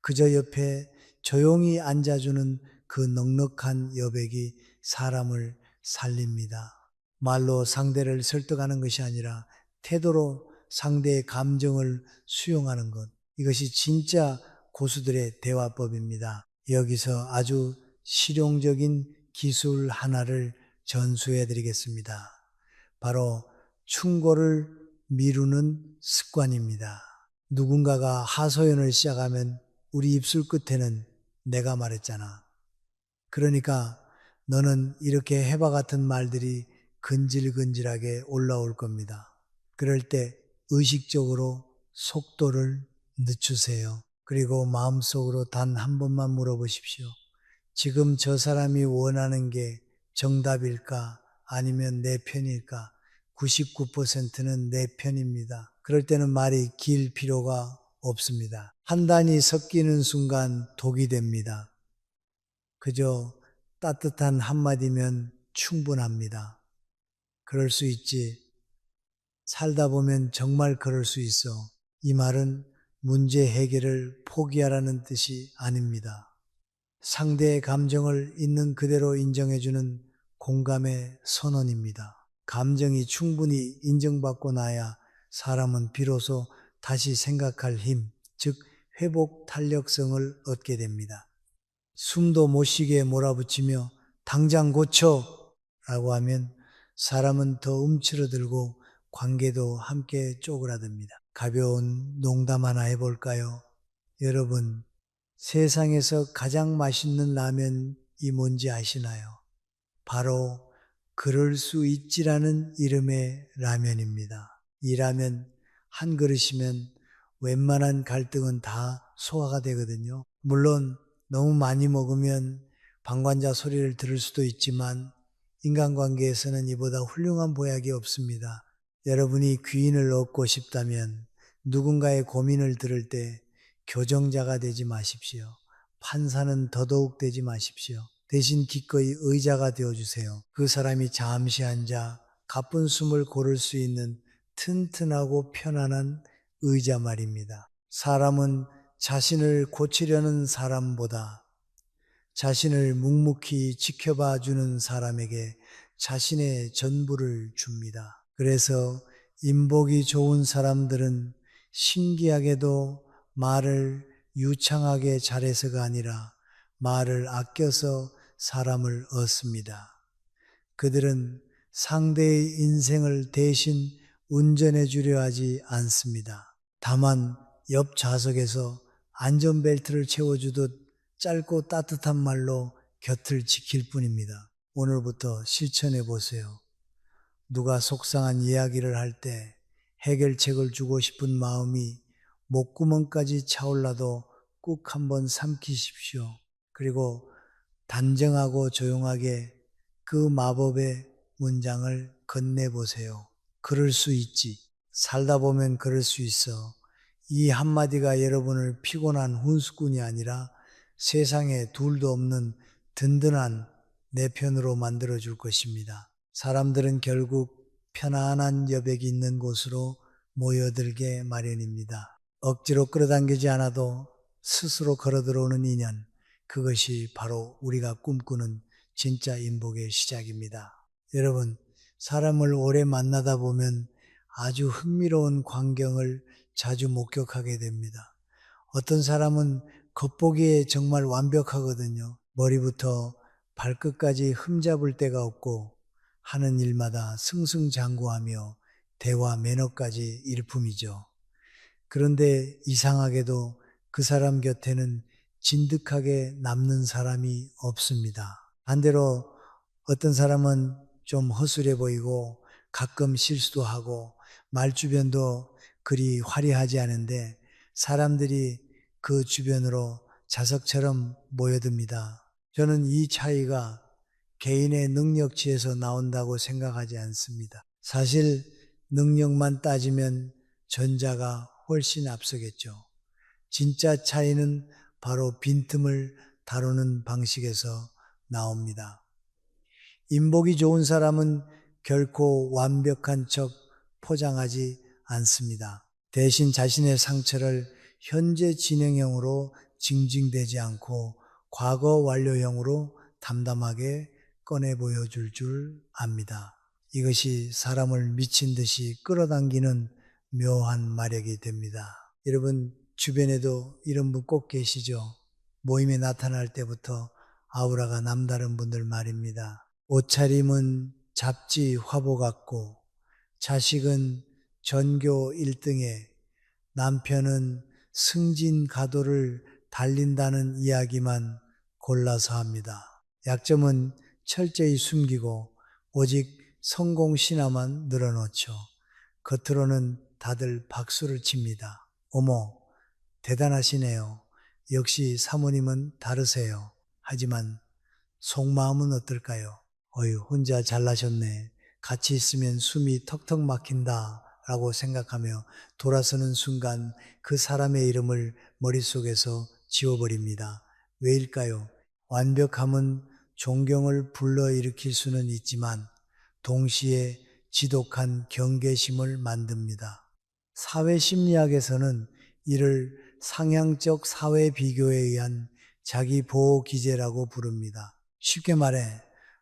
그저 옆에 조용히 앉아주는 그 넉넉한 여백이 사람을 살립니다. 말로 상대를 설득하는 것이 아니라 태도로 상대의 감정을 수용하는 것. 이것이 진짜 고수들의 대화법입니다. 여기서 아주 실용적인 기술 하나를 전수해 드리겠습니다. 바로 충고를 미루는 습관입니다. 누군가가 하소연을 시작하면 우리 입술 끝에는 내가 말했잖아. 그러니까 너는 이렇게 해봐 같은 말들이 근질근질하게 올라올 겁니다. 그럴 때 의식적으로 속도를 늦추세요. 그리고 마음속으로 단 한 번만 물어보십시오. 지금 저 사람이 원하는 게 정답일까? 아니면 내 편일까? 99%는 내 편입니다. 그럴 때는 말이 길 필요가 없습니다. 판단이 섞이는 순간 독이 됩니다. 그저 따뜻한 한마디면 충분합니다. 그럴 수 있지. 살다 보면 정말 그럴 수 있어. 이 말은 문제 해결을 포기하라는 뜻이 아닙니다. 상대의 감정을 있는 그대로 인정해주는 공감의 선언입니다. 감정이 충분히 인정받고 나야 사람은 비로소 다시 생각할 힘, 즉 회복 탄력성을 얻게 됩니다. 숨도 못 쉬게 몰아붙이며 당장 고쳐 라고 하면 사람은 더 움츠러들고 관계도 함께 쪼그라듭니다. 가벼운 농담 하나 해볼까요? 여러분, 세상에서 가장 맛있는 라면이 뭔지 아시나요? 바로 그럴 수 있지라는 이름의 라면입니다. 이 라면 한 그릇이면 웬만한 갈등은 다 소화가 되거든요. 물론 너무 많이 먹으면 방관자 소리를 들을 수도 있지만 인간관계에서는 이보다 훌륭한 보약이 없습니다. 여러분이 귀인을 얻고 싶다면 누군가의 고민을 들을 때 교정자가 되지 마십시오. 판사는 더더욱 되지 마십시오. 대신 기꺼이 의자가 되어주세요. 그 사람이 잠시 앉아 가쁜 숨을 고를 수 있는 튼튼하고 편안한 의자 말입니다. 사람은 자신을 고치려는 사람보다 자신을 묵묵히 지켜봐 주는 사람에게 자신의 전부를 줍니다. 그래서 인복이 좋은 사람들은 신기하게도 말을 유창하게 잘해서가 아니라 말을 아껴서 사람을 얻습니다. 그들은 상대의 인생을 대신 운전해 주려 하지 않습니다. 다만 옆 좌석에서 안전벨트를 채워주듯 짧고 따뜻한 말로 곁을 지킬 뿐입니다. 오늘부터 실천해 보세요. 누가 속상한 이야기를 할 때 해결책을 주고 싶은 마음이 목구멍까지 차올라도 꾹 한번 삼키십시오. 그리고 단정하고 조용하게 그 마법의 문장을 건네보세요. 그럴 수 있지. 살다 보면 그럴 수 있어. 이 한마디가 여러분을 피곤한 훈수꾼이 아니라 세상에 둘도 없는 든든한 내 편으로 만들어줄 것입니다. 사람들은 결국 편안한 여백이 있는 곳으로 모여들게 마련입니다. 억지로 끌어당기지 않아도 스스로 걸어들어오는 인연, 그것이 바로 우리가 꿈꾸는 진짜 인복의 시작입니다. 여러분, 사람을 오래 만나다 보면 아주 흥미로운 광경을 자주 목격하게 됩니다. 어떤 사람은 겉보기에 정말 완벽하거든요. 머리부터 발끝까지 흠잡을 데가 없고 하는 일마다 승승장구하며 대화 매너까지 일품이죠. 그런데 이상하게도 그 사람 곁에는 진득하게 남는 사람이 없습니다. 반대로 어떤 사람은 좀 허술해 보이고 가끔 실수도 하고 말주변도 그리 화려하지 않은데 사람들이 그 주변으로 자석처럼 모여듭니다. 저는 이 차이가 개인의 능력치에서 나온다고 생각하지 않습니다. 사실 능력만 따지면 전자가 훨씬 앞서겠죠. 진짜 차이는 바로 빈틈을 다루는 방식에서 나옵니다. 인복이 좋은 사람은 결코 완벽한 척 포장하지 않습니다. 대신 자신의 상처를 현재 진행형으로 징징대지 않고 과거 완료형으로 담담하게 꺼내 보여줄 줄 압니다. 이것이 사람을 미친 듯이 끌어당기는 묘한 마력이 됩니다. 여러분 주변에도 이런 분 꼭 계시죠? 모임에 나타날 때부터 아우라가 남다른 분들 말입니다. 옷차림은 잡지 화보 같고 자식은 전교 1등에 남편은 승진 가도를 달린다는 이야기만 골라서 합니다. 약점은 철저히 숨기고 오직 성공 신화만 늘어놓죠. 겉으로는 다들 박수를 칩니다. 어머, 대단하시네요. 역시 사모님은 다르세요. 하지만 속마음은 어떨까요? 어휴, 혼자 잘나셨네. 같이 있으면 숨이 턱턱 막힌다. 라고 생각하며 돌아서는 순간 그 사람의 이름을 머릿속에서 지워버립니다. 왜일까요? 완벽함은 존경을 불러일으킬 수는 있지만 동시에 지독한 경계심을 만듭니다. 사회심리학에서는 이를 상향적 사회 비교에 의한 자기 보호 기제라고 부릅니다. 쉽게 말해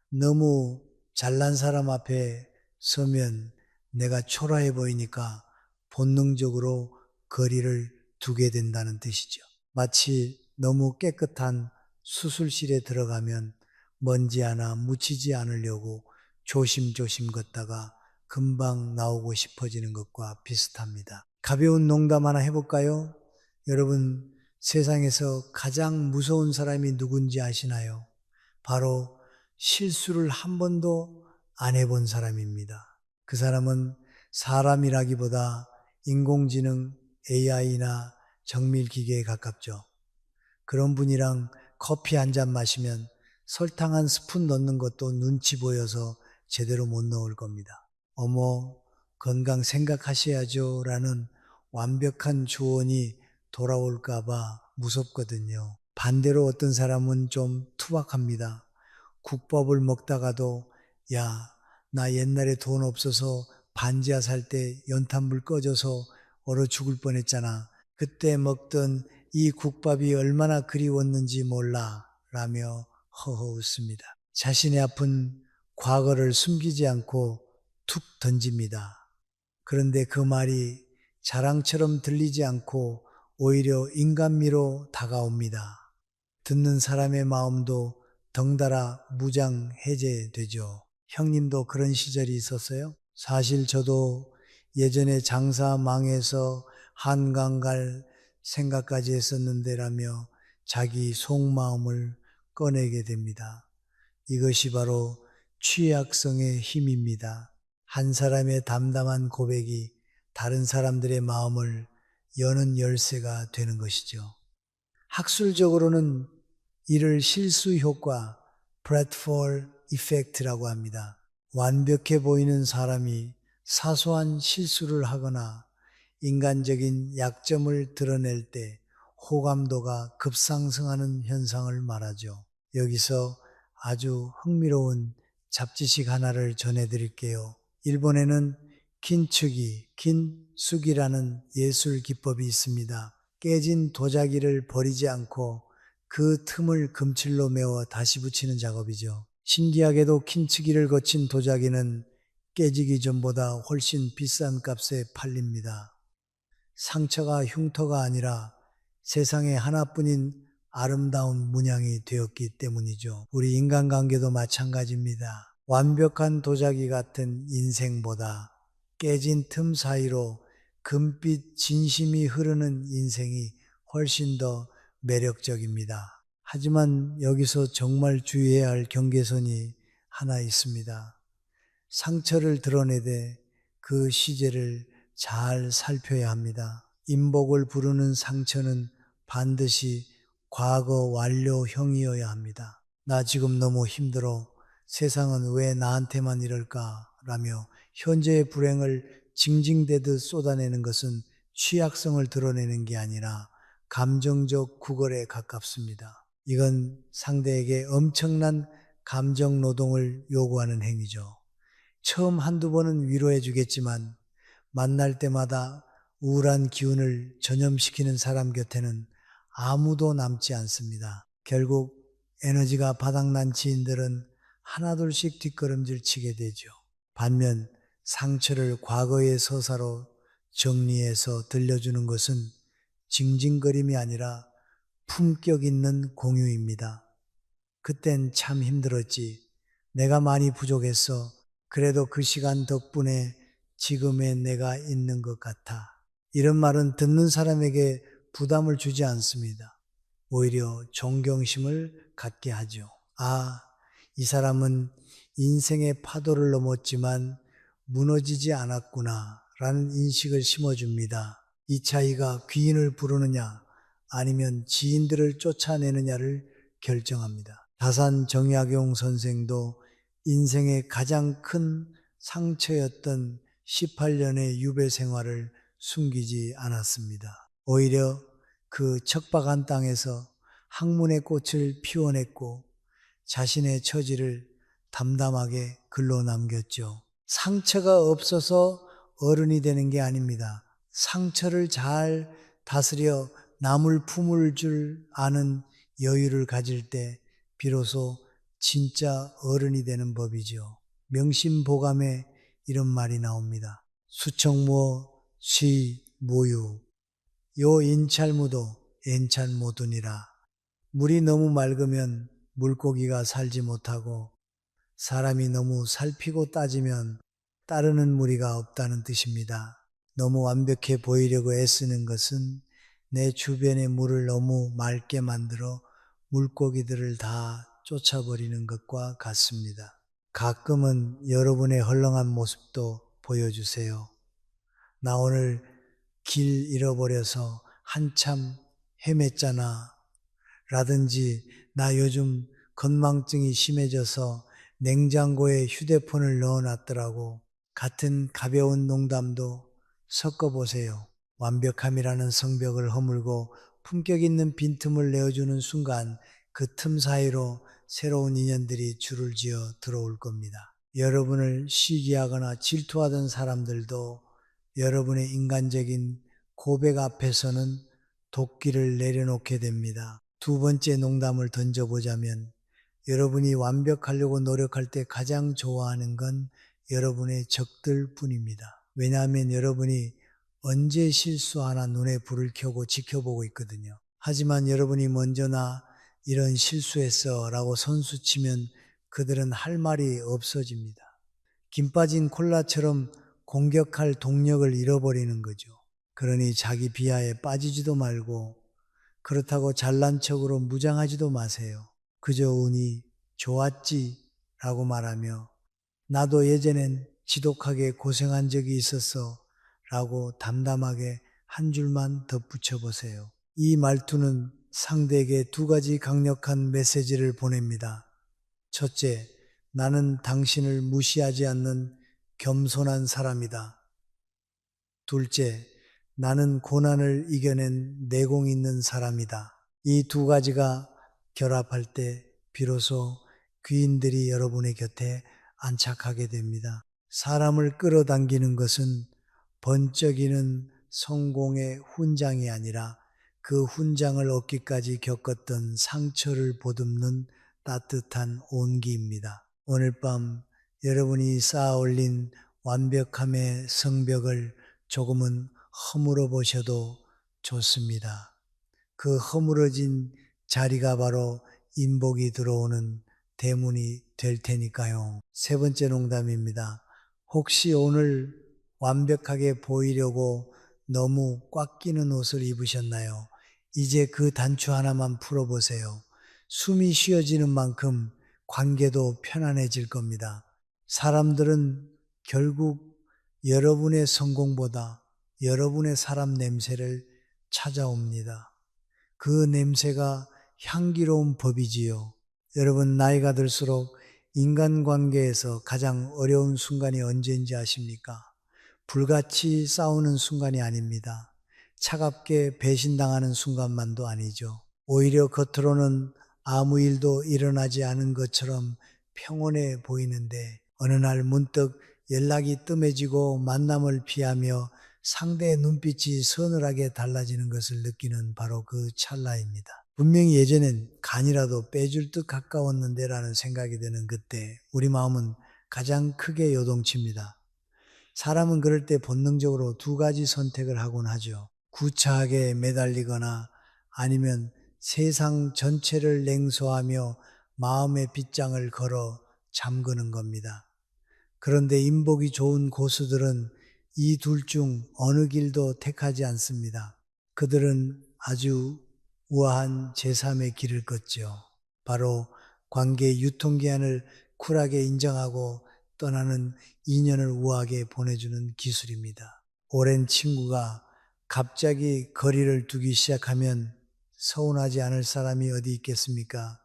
너무 잘난 사람 앞에 서면 내가 초라해 보이니까 본능적으로 거리를 두게 된다는 뜻이죠. 마치 너무 깨끗한 수술실에 들어가면 먼지 하나 묻히지 않으려고 조심조심 걷다가 금방 나오고 싶어지는 것과 비슷합니다. 가벼운 농담 하나 해볼까요? 여러분, 세상에서 가장 무서운 사람이 누군지 아시나요? 바로 실수를 한 번도 안 해본 사람입니다. 그 사람은 사람이라기보다 인공지능 AI나 정밀기계에 가깝죠. 그런 분이랑 커피 한 잔 마시면 설탕 한 스푼 넣는 것도 눈치 보여서 제대로 못 넣을 겁니다. 어머, 건강 생각하셔야죠 라는 완벽한 조언이 돌아올까봐 무섭거든요. 반대로 어떤 사람은 좀 투박합니다. 국밥을 먹다가도 야, 나 옛날에 돈 없어서 반지하 살 때 연탄불 꺼져서 얼어 죽을 뻔했잖아. 그때 먹던 이 국밥이 얼마나 그리웠는지 몰라 라며 허허 웃습니다. 자신의 아픈 과거를 숨기지 않고 툭 던집니다. 그런데 그 말이 자랑처럼 들리지 않고 오히려 인간미로 다가옵니다. 듣는 사람의 마음도 덩달아 무장해제되죠. 형님도 그런 시절이 있었어요? 사실 저도 예전에 장사 망해서 한강 갈 생각까지 했었는데라며 자기 속마음을 꺼내게 됩니다. 이것이 바로 취약성의 힘입니다. 한 사람의 담담한 고백이 다른 사람들의 마음을 여는 열쇠가 되는 것이죠. 학술적으로는 이를 실수 효과, Pratfall Effect라고 합니다. 완벽해 보이는 사람이 사소한 실수를 하거나 인간적인 약점을 드러낼 때 호감도가 급상승하는 현상을 말하죠. 여기서 아주 흥미로운 잡지식 하나를 전해드릴게요. 일본에는 긴츠기, 긴숙이라는 예술 기법이 있습니다. 깨진 도자기를 버리지 않고 그 틈을 금칠로 메워 다시 붙이는 작업이죠. 신기하게도 긴츠기를 거친 도자기는 깨지기 전보다 훨씬 비싼 값에 팔립니다. 상처가 흉터가 아니라 세상에 하나뿐인 아름다운 문양이 되었기 때문이죠. 우리 인간관계도 마찬가지입니다. 완벽한 도자기 같은 인생보다 깨진 틈 사이로 금빛 진심이 흐르는 인생이 훨씬 더 매력적입니다. 하지만 여기서 정말 주의해야 할 경계선이 하나 있습니다. 상처를 드러내되 그 시제를 잘 살펴야 합니다. 인복을 부르는 상처는 반드시 과거 완료형이어야 합니다. 나 지금 너무 힘들어. 세상은 왜 나한테만 이럴까? 라며 현재의 불행을 징징대듯 쏟아내는 것은 취약성을 드러내는 게 아니라 감정적 구걸에 가깝습니다. 이건 상대에게 엄청난 감정 노동을 요구하는 행위죠. 처음 한두 번은 위로해 주겠지만 만날 때마다 우울한 기운을 전염시키는 사람 곁에는 아무도 남지 않습니다. 결국 에너지가 바닥난 지인들은 하나둘씩 뒷걸음질 치게 되죠. 반면 상처를 과거의 서사로 정리해서 들려주는 것은 징징거림이 아니라 품격 있는 공유입니다. 그땐 참 힘들었지. 내가 많이 부족했어. 그래도 그 시간 덕분에 지금의 내가 있는 것 같아. 이런 말은 듣는 사람에게 부담을 주지 않습니다. 오히려 존경심을 갖게 하죠. 아, 이 사람은 인생의 파도를 넘었지만 무너지지 않았구나 라는 인식을 심어줍니다. 이 차이가 귀인을 부르느냐 아니면 지인들을 쫓아내느냐를 결정합니다. 다산 정약용 선생도 인생의 가장 큰 상처였던 18년의 유배 생활을 숨기지 않았습니다. 오히려 그 척박한 땅에서 학문의 꽃을 피워냈고 자신의 처지를 담담하게 글로 남겼죠. 상처가 없어서 어른이 되는 게 아닙니다. 상처를 잘 다스려 남을 품을 줄 아는 여유를 가질 때 비로소 진짜 어른이 되는 법이죠. 명심보감에 이런 말이 나옵니다. 수청모 시 모유 요 인찰무도 엔찰모두니라. 물이 너무 맑으면 물고기가 살지 못하고 사람이 너무 살피고 따지면 따르는 무리가 없다는 뜻입니다. 너무 완벽해 보이려고 애쓰는 것은 내 주변의 물을 너무 맑게 만들어 물고기들을 다 쫓아버리는 것과 같습니다. 가끔은 여러분의 헐렁한 모습도 보여주세요. 나 오늘 길 잃어버려서 한참 헤맸잖아. 라든지 나 요즘 건망증이 심해져서 냉장고에 휴대폰을 넣어놨더라고. 같은 가벼운 농담도 섞어보세요. 완벽함이라는 성벽을 허물고 품격 있는 빈틈을 내어주는 순간 그 틈 사이로 새로운 인연들이 줄을 지어 들어올 겁니다. 여러분을 시기하거나 질투하던 사람들도 여러분의 인간적인 고백 앞에서는 도끼를 내려놓게 됩니다. 두 번째 농담을 던져보자면 여러분이 완벽하려고 노력할 때 가장 좋아하는 건 여러분의 적들 뿐입니다. 왜냐하면 여러분이 언제 실수하나 눈에 불을 켜고 지켜보고 있거든요. 하지만 여러분이 먼저 나 이런 실수했어 라고 선수치면 그들은 할 말이 없어집니다. 김 빠진 콜라처럼 공격할 동력을 잃어버리는 거죠. 그러니 자기 비하에 빠지지도 말고 그렇다고 잘난 척으로 무장하지도 마세요. 그저 운이 좋았지 라고 말하며 나도 예전엔 지독하게 고생한 적이 있었어 라고 담담하게 한 줄만 덧붙여 보세요. 이 말투는 상대에게 두 가지 강력한 메시지를 보냅니다. 첫째, 나는 당신을 무시하지 않는 겸손한 사람이다. 둘째, 나는 고난을 이겨낸 내공 있는 사람이다. 이 두 가지가 결합할 때 비로소 귀인들이 여러분의 곁에 안착하게 됩니다. 사람을 끌어당기는 것은 번쩍이는 성공의 훈장이 아니라 그 훈장을 얻기까지 겪었던 상처를 보듬는 따뜻한 온기입니다. 오늘 밤 여러분이 쌓아 올린 완벽함의 성벽을 조금은 허물어 보셔도 좋습니다. 그 허물어진 자리가 바로 인복이 들어오는 대문이 될 테니까요. 세 번째 농담입니다. 혹시 오늘 완벽하게 보이려고 너무 꽉 끼는 옷을 입으셨나요? 이제 그 단추 하나만 풀어보세요. 숨이 쉬어지는 만큼 관계도 편안해질 겁니다. 사람들은 결국 여러분의 성공보다 여러분의 사람 냄새를 찾아옵니다. 그 냄새가 향기로운 법이지요. 여러분 나이가 들수록 인간관계에서 가장 어려운 순간이 언제인지 아십니까? 불같이 싸우는 순간이 아닙니다. 차갑게 배신당하는 순간만도 아니죠. 오히려 겉으로는 아무 일도 일어나지 않은 것처럼 평온해 보이는데 어느 날 문득 연락이 뜸해지고 만남을 피하며 상대의 눈빛이 서늘하게 달라지는 것을 느끼는 바로 그 찰나입니다. 분명히 예전엔 간이라도 빼줄 듯 가까웠는데라는 생각이 드는 그때 우리 마음은 가장 크게 요동칩니다. 사람은 그럴 때 본능적으로 두 가지 선택을 하곤 하죠. 구차하게 매달리거나 아니면 세상 전체를 냉소하며 마음의 빗장을 걸어 잠그는 겁니다. 그런데 인복이 좋은 고수들은 이 둘 중 어느 길도 택하지 않습니다. 그들은 아주 우아한 제3의 길을 걷죠. 바로 관계의 유통기한을 쿨하게 인정하고 떠나는 인연을 우아하게 보내주는 기술입니다. 오랜 친구가 갑자기 거리를 두기 시작하면 서운하지 않을 사람이 어디 있겠습니까?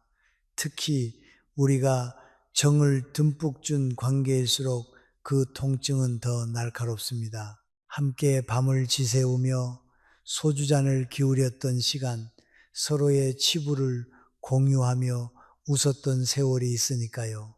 특히 우리가 정을 듬뿍 준 관계일수록 그 통증은 더 날카롭습니다. 함께 밤을 지새우며 소주잔을 기울였던 시간, 서로의 치부를 공유하며 웃었던 세월이 있으니까요.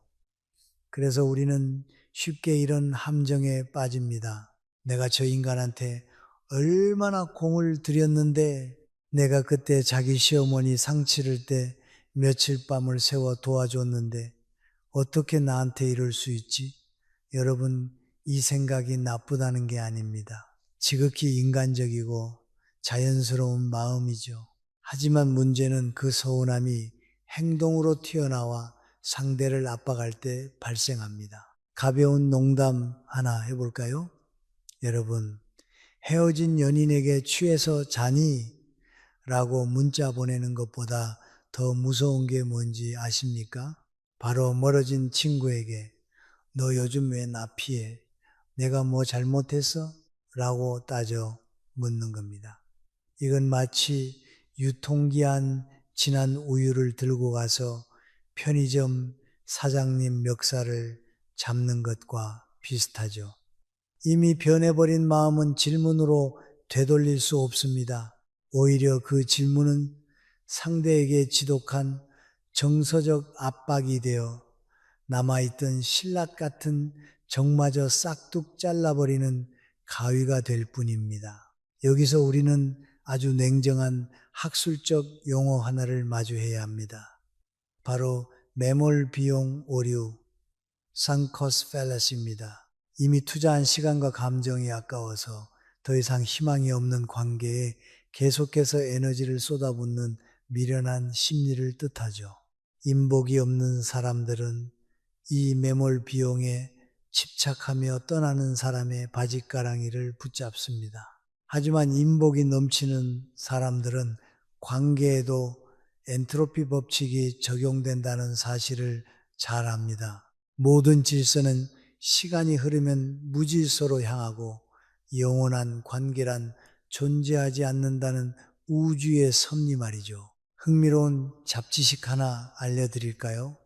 그래서 우리는 쉽게 이런 함정에 빠집니다. 내가 저 인간한테 얼마나 공을 들였는데 내가 그때 자기 시어머니 상 치를 때 며칠 밤을 새워 도와줬는데 어떻게 나한테 이럴 수 있지? 여러분, 이 생각이 나쁘다는 게 아닙니다. 지극히 인간적이고 자연스러운 마음이죠. 하지만 문제는 그 서운함이 행동으로 튀어나와 상대를 압박할 때 발생합니다. 가벼운 농담 하나 해볼까요? 여러분, 헤어진 연인에게 취해서 자니? 라고 문자 보내는 것보다 더 무서운 게 뭔지 아십니까? 바로 멀어진 친구에게 너 요즘 왜 나 피해? 내가 뭐 잘못했어? 라고 따져 묻는 겁니다. 이건 마치 유통기한 지난 우유를 들고 가서 편의점 사장님 멱살을 잡는 것과 비슷하죠. 이미 변해버린 마음은 질문으로 되돌릴 수 없습니다. 오히려 그 질문은 상대에게 지독한 정서적 압박이 되어 남아있던 신락 같은 정마저 싹둑 잘라버리는 가위가 될 뿐입니다. 여기서 우리는 아주 냉정한 학술적 용어 하나를 마주해야 합니다. 바로 매몰 비용 오류, sunk cost fallacy입니다. 이미 투자한 시간과 감정이 아까워서 더 이상 희망이 없는 관계에 계속해서 에너지를 쏟아붓는 미련한 심리를 뜻하죠. 인복이 없는 사람들은 이 매몰 비용에 집착하며 떠나는 사람의 바짓가랑이를 붙잡습니다. 하지만 인복이 넘치는 사람들은 관계에도 엔트로피 법칙이 적용된다는 사실을 잘 압니다. 모든 질서는 시간이 흐르면 무질서로 향하고 영원한 관계란 존재하지 않는다는 우주의 섭리 말이죠. 흥미로운 잡지식 하나 알려드릴까요?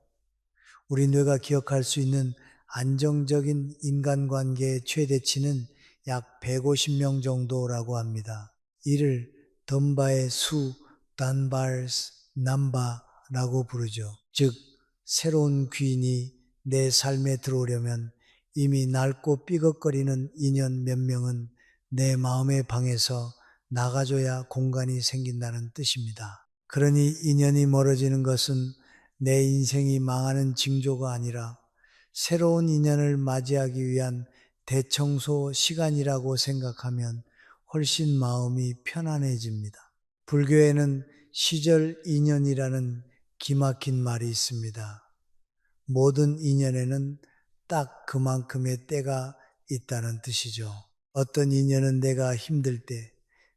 우리 뇌가 기억할 수 있는 안정적인 인간관계의 최대치는 약 150명 정도라고 합니다. 이를 덤바의 수, 단바르스, 남바라고 부르죠. 즉 새로운 귀인이 내 삶에 들어오려면 이미 낡고 삐걱거리는 인연 몇 명은 내 마음의 방에서 나가줘야 공간이 생긴다는 뜻입니다. 그러니 인연이 멀어지는 것은 내 인생이 망하는 징조가 아니라 새로운 인연을 맞이하기 위한 대청소 시간이라고 생각하면 훨씬 마음이 편안해집니다. 불교에는 시절 인연이라는 기막힌 말이 있습니다. 모든 인연에는 딱 그만큼의 때가 있다는 뜻이죠. 어떤 인연은 내가 힘들 때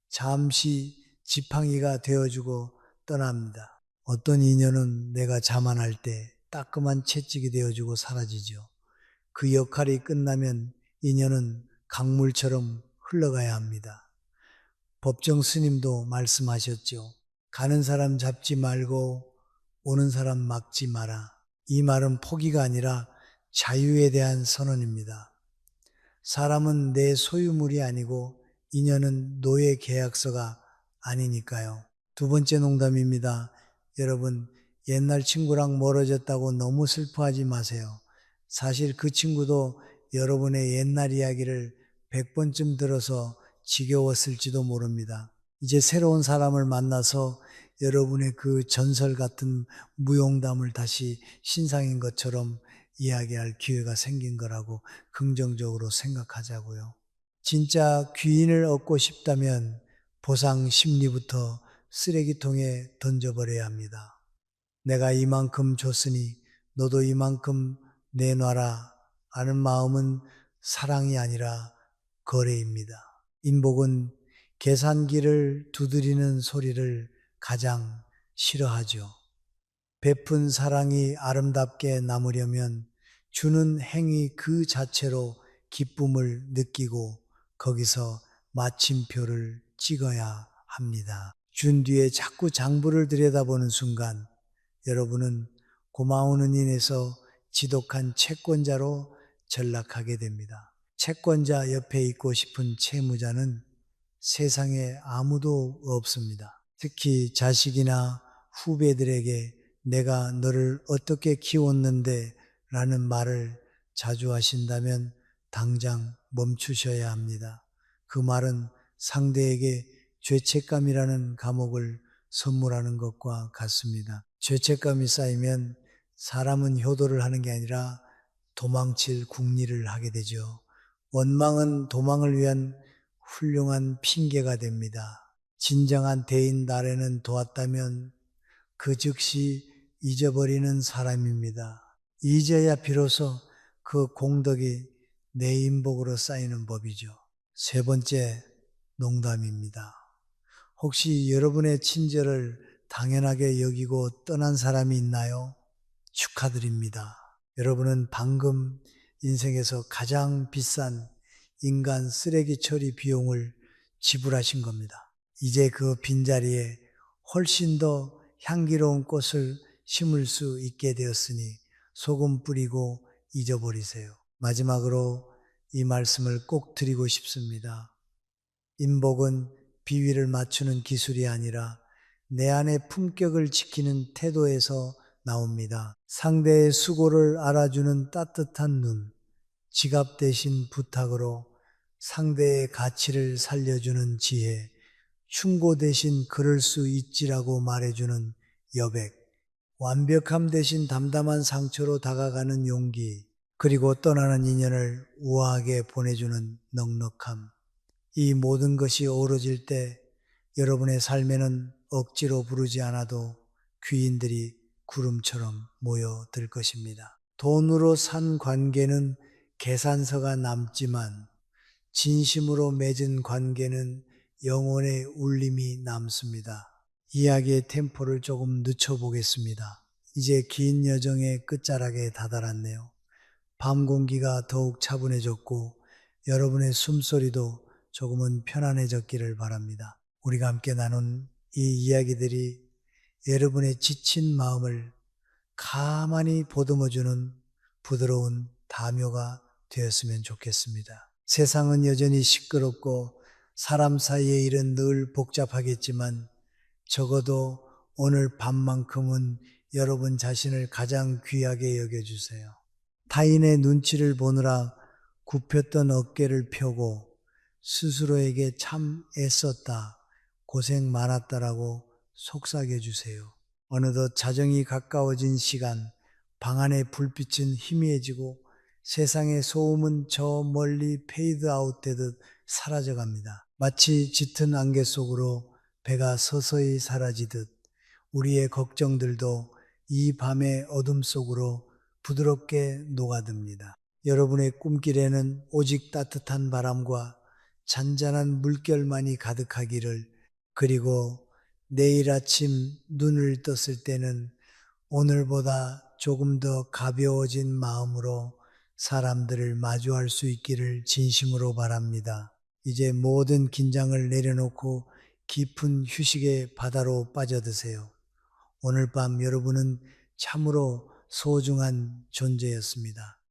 잠시 지팡이가 되어주고 떠납니다. 어떤 인연은 내가 자만할 때 따끔한 채찍이 되어주고 사라지죠. 그 역할이 끝나면 인연은 강물처럼 흘러가야 합니다. 법정 스님도 말씀하셨죠. 가는 사람 잡지 말고 오는 사람 막지 마라. 이 말은 포기가 아니라 자유에 대한 선언입니다. 사람은 내 소유물이 아니고 인연은 노예 계약서가 아니니까요. 두 번째 농담입니다. 여러분, 옛날 친구랑 멀어졌다고 너무 슬퍼하지 마세요. 사실 그 친구도 여러분의 옛날 이야기를 100번쯤 들어서 지겨웠을지도 모릅니다. 이제 새로운 사람을 만나서 여러분의 그 전설 같은 무용담을 다시 신상인 것처럼 이야기할 기회가 생긴 거라고 긍정적으로 생각하자고요. 진짜 귀인을 얻고 싶다면 보상 심리부터 쓰레기통에 던져버려야 합니다. 내가 이만큼 줬으니 너도 이만큼 내놔라 하는 마음은 사랑이 아니라 거래입니다. 인복은 계산기를 두드리는 소리를 가장 싫어하죠. 베푼 사랑이 아름답게 남으려면 주는 행위 그 자체로 기쁨을 느끼고 거기서 마침표를 찍어야 합니다. 준 뒤에 자꾸 장부를 들여다보는 순간 여러분은 고마운 은인에서 지독한 채권자로 전락하게 됩니다. 채권자 옆에 있고 싶은 채무자는 세상에 아무도 없습니다. 특히 자식이나 후배들에게 내가 너를 어떻게 키웠는데 라는 말을 자주 하신다면 당장 멈추셔야 합니다. 그 말은 상대에게 죄책감이라는 감옥을 선물하는 것과 같습니다. 죄책감이 쌓이면 사람은 효도를 하는 게 아니라 도망칠 궁리를 하게 되죠. 원망은 도망을 위한 훌륭한 핑계가 됩니다. 진정한 대인 나래는 도왔다면 그 즉시 잊어버리는 사람입니다. 잊어야 비로소 그 공덕이 내 인복으로 쌓이는 법이죠. 세 번째, 농담입니다. 혹시 여러분의 친절을 당연하게 여기고 떠난 사람이 있나요? 축하드립니다. 여러분은 방금 인생에서 가장 비싼 인간 쓰레기 처리 비용을 지불하신 겁니다. 이제 그 빈자리에 훨씬 더 향기로운 꽃을 심을 수 있게 되었으니 소금 뿌리고 잊어버리세요. 마지막으로 이 말씀을 꼭 드리고 싶습니다. 인복은 비위를 맞추는 기술이 아니라 내 안의 품격을 지키는 태도에서 나옵니다. 상대의 수고를 알아주는 따뜻한 눈, 지갑 대신 부탁으로 상대의 가치를 살려주는 지혜, 충고 대신 그럴 수 있지라고 말해주는 여백, 완벽함 대신 담담한 상처로 다가가는 용기, 그리고 떠나는 인연을 우아하게 보내주는 넉넉함. 이 모든 것이 어우러질 때 여러분의 삶에는 억지로 부르지 않아도 귀인들이 구름처럼 모여들 것입니다. 돈으로 산 관계는 계산서가 남지만 진심으로 맺은 관계는 영혼의 울림이 남습니다. 이야기의 템포를 조금 늦춰보겠습니다. 이제 긴 여정의 끝자락에 다다랐네요. 밤 공기가 더욱 차분해졌고 여러분의 숨소리도 조금은 편안해졌기를 바랍니다. 우리가 함께 나눈 이 이야기들이 여러분의 지친 마음을 가만히 보듬어주는 부드러운 담요가 되었으면 좋겠습니다. 세상은 여전히 시끄럽고 사람 사이의 일은 늘 복잡하겠지만 적어도 오늘 밤만큼은 여러분 자신을 가장 귀하게 여겨주세요. 타인의 눈치를 보느라 굽혔던 어깨를 펴고 스스로에게 참 애썼다, 고생 많았다라고 속삭여 주세요. 어느덧 자정이 가까워진 시간, 방 안의 불빛은 희미해지고 세상의 소음은 저 멀리 페이드 아웃되듯 사라져갑니다. 마치 짙은 안개 속으로 배가 서서히 사라지듯 우리의 걱정들도 이 밤의 어둠 속으로 부드럽게 녹아듭니다. 여러분의 꿈길에는 오직 따뜻한 바람과 잔잔한 물결만이 가득하기를, 그리고 내일 아침 눈을 떴을 때는 오늘보다 조금 더 가벼워진 마음으로 사람들을 마주할 수 있기를 진심으로 바랍니다. 이제 모든 긴장을 내려놓고 깊은 휴식의 바다로 빠져드세요. 오늘 밤 여러분은 참으로 소중한 존재였습니다.